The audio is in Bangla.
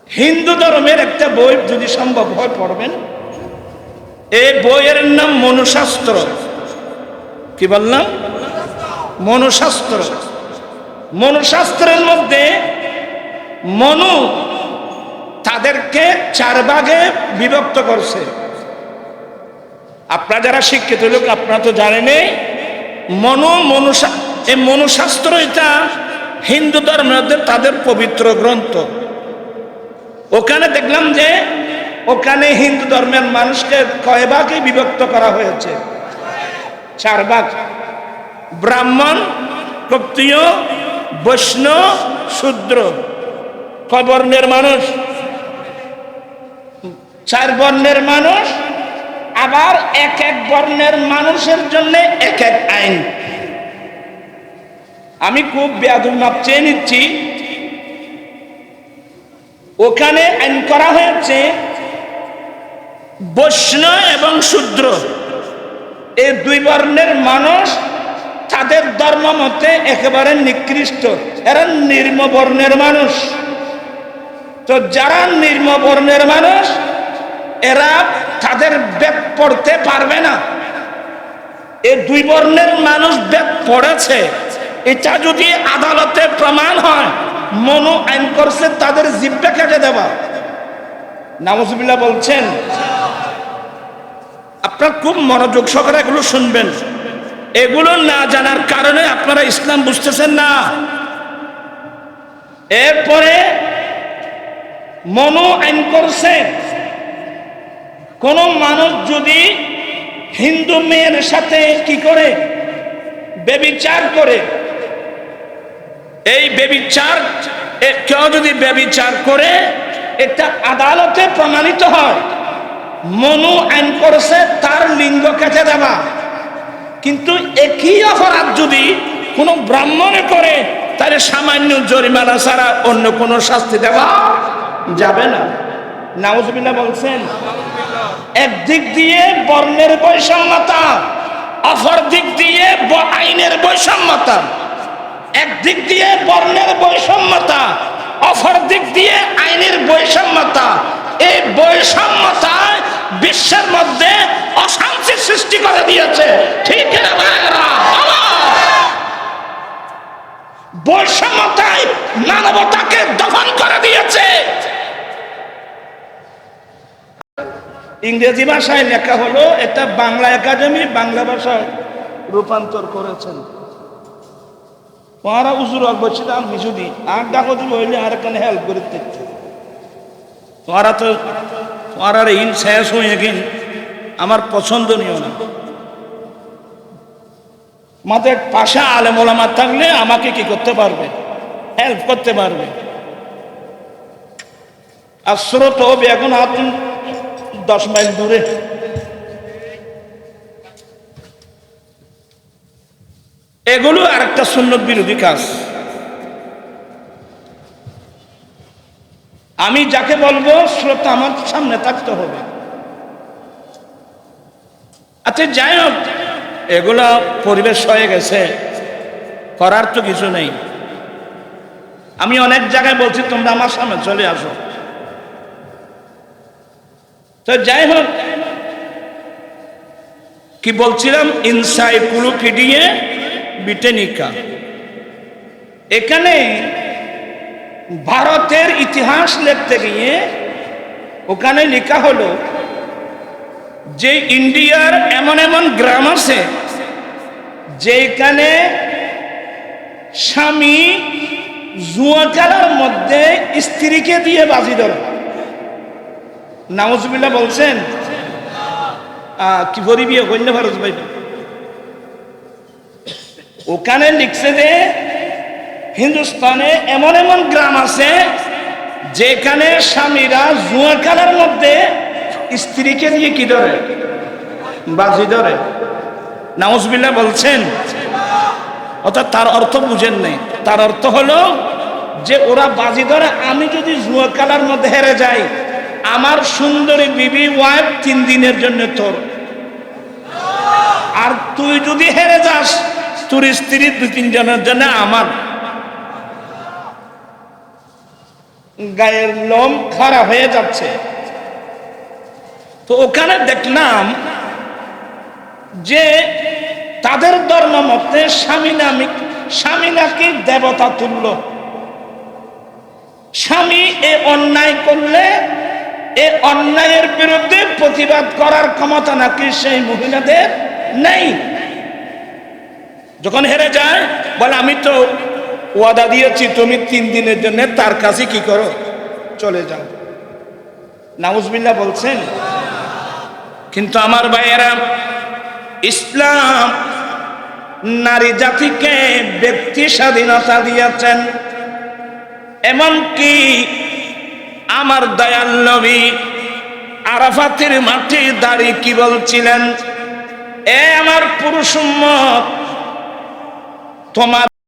হিন্দু ধর্মের একটা বই যদি সম্ভব হয় পড়বেন। এই বইয়ের নাম মনুশাস্ত্র। কি বললাম? মনুশাস্ত্র। মনুশাস্ত্রের মধ্যে মনু তাদেরকে 4 ভাগে বিভক্ত করছে। আপনারা যারা শিক্ষিত লোক আপনারা তো জানেনই, এই মনুশাস্ত্র এটা হিন্দু ধর্মের তাদের পবিত্র গ্রন্থ। ওখানে দেখলাম যে ওখানে হিন্দু ধর্মের মানুষকে কয় ভাগে বিভক্ত করা হয়েছে? 4 ভাগ। ব্রাহ্মণ, ক্ষত্রিয়, বৈষ্ণব, শূদ্র। কয় বর্ণের মানুষ? 4 বর্ণের মানুষ। আবার এক এক বর্ণের মানুষের জন্য এক এক আইন। আমি খুব বেয়াদব মাপ চেয়ে নিচ্ছি। ওখানে আইন করা হয়েছে বৈষ্ণব এবং শূদ্র, এই 2 বর্ণের মানুষ তাদের ধর্ম মতে একেবারে নিকৃষ্ট, এরা নিম্ন বর্ণের মানুষ। তো যারা নিম্ন বর্ণের মানুষ এরা তাদের বেদ পড়তে পারবে না। এই 2 বর্ণের মানুষ বেদ পড়েছে, এটা যদি আদালতে প্রমাণ হয়, মনু আইন করছে তাদের জিহ্বা কেটে দেওয়া। নাউজুবিল্লাহ বলছেন। আপনারা খুব মনোযোগ সহকারে এগুলো শুনবেন। এগুলো না জানার কারণে আপনারা ইসলাম বুঝতেছেন না। এরপরে মনু আইন করছে কোন মানুষ যদি হিন্দু মেয়ের সাথে কি করে? ব্যভিচার করে। এই ব্যভিচার, কেউ যদি ব্যভিচার করে এটা আদালতে প্রমাণিত হয়, মনু আইন করেছে তার লিঙ্গ কেটে দেওয়া। কিন্তু একই অপরাধ যদি কোনো ব্রাহ্মণে করে তাহলে সামান্য জরিমানা ছাড়া অন্য কোনো শাস্তি দেওয়া যাবে না। নাউজুবিল্লাহ বলছেন। একদিক দিয়ে বর্ণের বৈষম্যতা, অপর দিক দিয়ে আইনের বৈষম্যতা। একদিক দিয়ে বর্ণের বৈষম্যতা, অপর দিক দিয়ে আইনের বৈষম্যতা। এই বৈষম্যতায় বিশ্বের মধ্যে অশান্তি সৃষ্টি করে দিয়েছে। ঠিক না ভাইরা? বৈষম্যতায় মানবতাকে দফন করে দিয়েছে। ইংরেজি ভাষায় লেখা হলো, এটা বাংলা একাডেমি বাংলা ভাষায় রূপান্তর করেছেন। ওরা উজুর বলছিলাম মিশুদি আর ডাকো দিল হইলে আর এখানে হেল্প করে দিচ্ছে। ওরা তো ওরা ইন শেষ হয়ে গেল, আমার পছন্দনীয় না। আমাদের পাশে আলেম ওলামা থাকলে আমাকে কি করতে পারবে? হেল্প করতে পারবে। আর স্রোত হবে এখন আপনি 10 মাইল দূরে। এগুলো আরেকটা সুন্নত বিরোধী কাজ। আমি যাকে বলবো শ্রোতা আমার সামনে থাকতে হবে। আচ্ছা যাই হোক, এগুলা পরিবেশ হয়ে গেছে, করার তো কিছু নেই। আমি অনেক জায়গায় বলছি তোমরা আমার সামনে চলে আসো। তো যাই হোক, কি বলছিলাম? Encyclopedia Britannica. এখানে ভারতের ইতিহাস লিখতে গিয়ে ওখানে লেখা হলো যে ইন্ডিয়ার এমন এমন গ্রাম আছে যেখানে স্বামী জুয়া খেলার মধ্যে স্ত্রীকে দিয়ে বাজি ধরে। নাউজুবিল্লাহ বলছেন। কি ভরি বিয়ে কন্যা ভারত ভাই। ওখানে লিখছে যে হিন্দুস্তানে এমন এমন গ্রাম আছে যেখানে স্বামীরা জুয়া খেলার মধ্যে স্ত্রীকে দিয়ে কি ধরে? বাজি ধরে। নাউজুবিল্লাহ বলছেন। অর্থাৎ তার অর্থ বুঝেন নাই। তার অর্থ হলো যে ওরা বাজি ধরে, আমি যদি জুয়া খেলার মধ্যে হেরে যাই, আমার সুন্দরী বিবি ওয়াইফ 3 দিনের জন্য তোর, আর তুই যদি হেরে যাস তোর স্ত্রী 2-3 জনের জন্য আমার। গায়ের লোম খাড়া হয়ে যাচ্ছে। তো ওখানে দেখলাম যে তাদের ধর্ম মতে স্বামী নাকি দেবতা তুল্য। স্বামী এ অন্যায় করলে এ অন্যায়ের বিরুদ্ধে প্রতিবাদ করার ক্ষমতা নাকি সেই মহিলাদের নেই। যখন হেরে যায় বলে আমি তো ওয়াদা দিয়েছি, তুমি 3 দিনের জন্য তার কাছে কি করো, চলে যাও। নাউজুবিল্লাহ বলছেন। কিন্তু আমার ভাইয়েরা, ইসলাম নারী জাতিকে ব্যক্তি স্বাধীনতা দিয়েছেন। এমনকি আমার দয়াল নবী আরাফাতের মাঠে দাঁড়িয়ে কি বলছিলেন, এ আমার পুরুষ উম্মত, তোমার